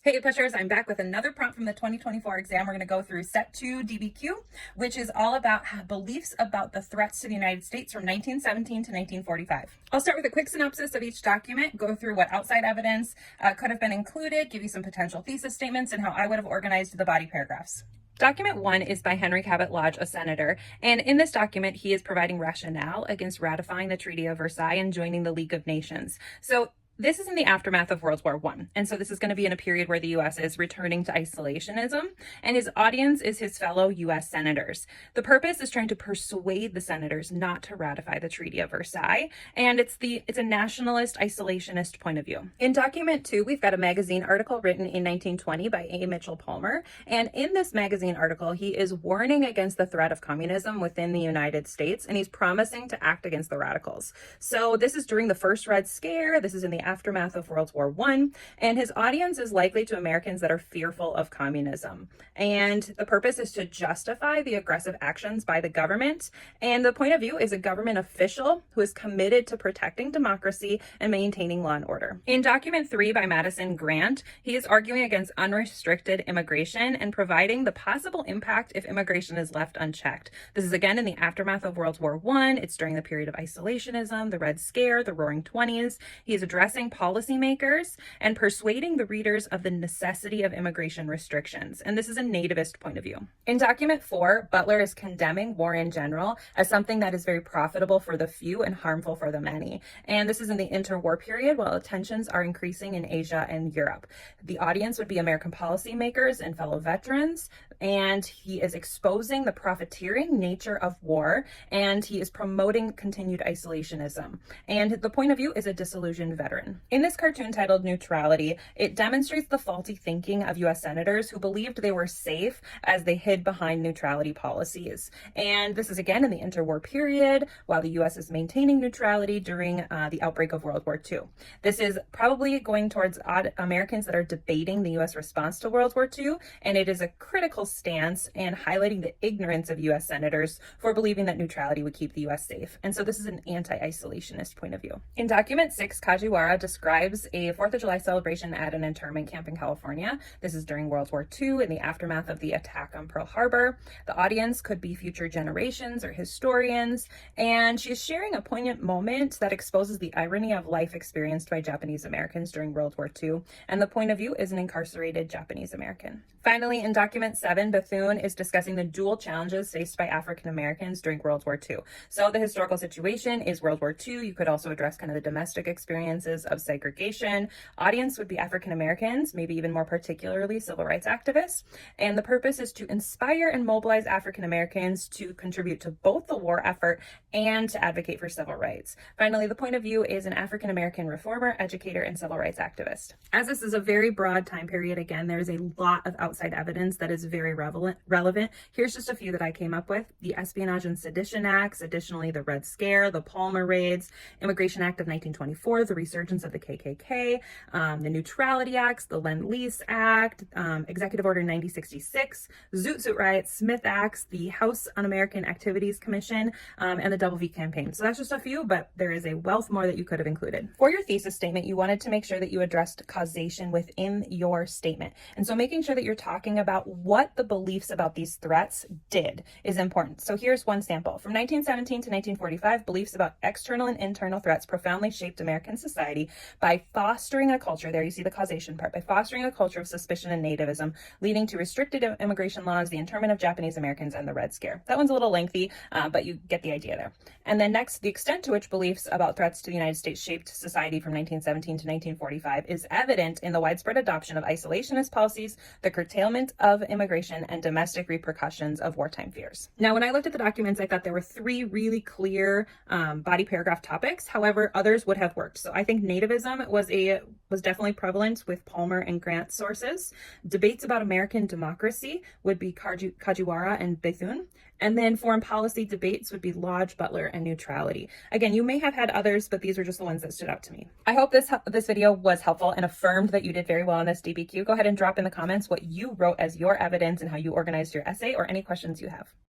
Hey pushers, I'm back with another prompt from the 2024 exam. We're going to go through set 2 DBQ, which is all about beliefs about the threats to the United States from 1917 to 1945. I'll start with a quick synopsis of each document, go through what outside evidence could have been included, give you some potential thesis statements, and how I would have organized the body paragraphs. Document 1 is by Henry Cabat Lodge, a senator, and in this document, he is providing rationale against ratifying the Treaty of Versailles and joining the League of Nations. So this is in the aftermath of World War I. And so this is going to be in a period where the U.S. is returning to isolationism, and his audience is his fellow U.S. senators. The purpose is trying to persuade the senators not to ratify the Treaty of Versailles, and it's a nationalist, isolationist point of view. In document 2, we've got a magazine article written in 1920 by A. Mitchell Palmer, and in this magazine article, he is warning against the threat of communism within the United States, and he's promising to act against the radicals. So this is during the first Red Scare. This is in the aftermath of World War I, and his audience is likely to Americans that are fearful of communism. And the purpose is to justify the aggressive actions by the government, and the point of view is a government official who is committed to protecting democracy and maintaining law and order. In document 3 by Madison Grant, he is arguing against unrestricted immigration and providing the possible impact if immigration is left unchecked. This is again in the aftermath of World War I. It's during the period of isolationism, the Red Scare, the Roaring Twenties. He is addressing policymakers and persuading the readers of the necessity of immigration restrictions. And this is a nativist point of view. In document 4, Butler is condemning war in general as something that is very profitable for the few and harmful for the many. And this is in the interwar period while tensions are increasing in Asia and Europe. The audience would be American policymakers and fellow veterans, and he is exposing the profiteering nature of war, and he is promoting continued isolationism. And the point of view is a disillusioned veteran. In this cartoon titled Neutrality, it demonstrates the faulty thinking of U.S. senators who believed they were safe as they hid behind neutrality policies. And this is again in the interwar period while the U.S. is maintaining neutrality during the outbreak of World War II. This is probably going towards Americans that are debating the U.S. response to World War II, and it is a critical stance and highlighting the ignorance of U.S. senators for believing that neutrality would keep the U.S. safe. And so this is an anti-isolationist point of view. In document 6, Kajiwara describes a 4th of July celebration at an internment camp in California. This is during World War II in the aftermath of the attack on Pearl Harbor. The audience could be future generations or historians, and she's sharing a poignant moment that exposes the irony of life experienced by Japanese Americans during World War II, and the point of view is an incarcerated Japanese American. Finally, in document 7, Bethune is discussing the dual challenges faced by African Americans during World War II. So the historical situation is World War II. You could also address kind of the domestic experiences of segregation. Audience would be African Americans, maybe even more particularly civil rights activists. And the purpose is to inspire and mobilize African Americans to contribute to both the war effort and to advocate for civil rights. Finally, the point of view is an African American reformer, educator, and civil rights activist. As this is a very broad time period, again, there's a lot of outside evidence that is very relevant. Here's just a few that I came up with. The Espionage and Sedition Acts, additionally the Red Scare, the Palmer Raids, Immigration Act of 1924, the resurgence of the KKK, the Neutrality Acts, the Lend-Lease Act, Executive Order 9066, Zoot Suit Riots, Smith Acts, the House Un-American Activities Commission, and the Double V campaign. So that's just a few, but there is a wealth more that you could have included. For your thesis statement, you wanted to make sure that you addressed causation within your statement. And so making sure that you're talking about what the beliefs about these threats did is important. So here's one sample. From 1917 to 1945, beliefs about external and internal threats profoundly shaped American society by fostering a culture, there you see the causation part, by fostering a culture of suspicion and nativism, leading to restricted immigration laws, the internment of Japanese Americans, and the Red Scare. That one's a little lengthy, but you get the idea there. And then next, the extent to which beliefs about threats to the United States shaped society from 1917 to 1945 is evident in the widespread adoption of isolationist policies, the curtailment of immigration, and domestic repercussions of wartime fears. Now, when I looked at the documents, I thought there were 3 really clear body paragraph topics. However, others would have worked. So I think nativism was definitely prevalent with Palmer and Grant sources. Debates about American democracy would be Kajiwara and Bethune. And then foreign policy debates would be Lodge, Butler, and Neutrality. Again, you may have had others, but these were just the ones that stood out to me. I hope this video was helpful and affirmed that you did very well on this DBQ. Go ahead and drop in the comments what you wrote as your evidence and how you organized your essay or any questions you have.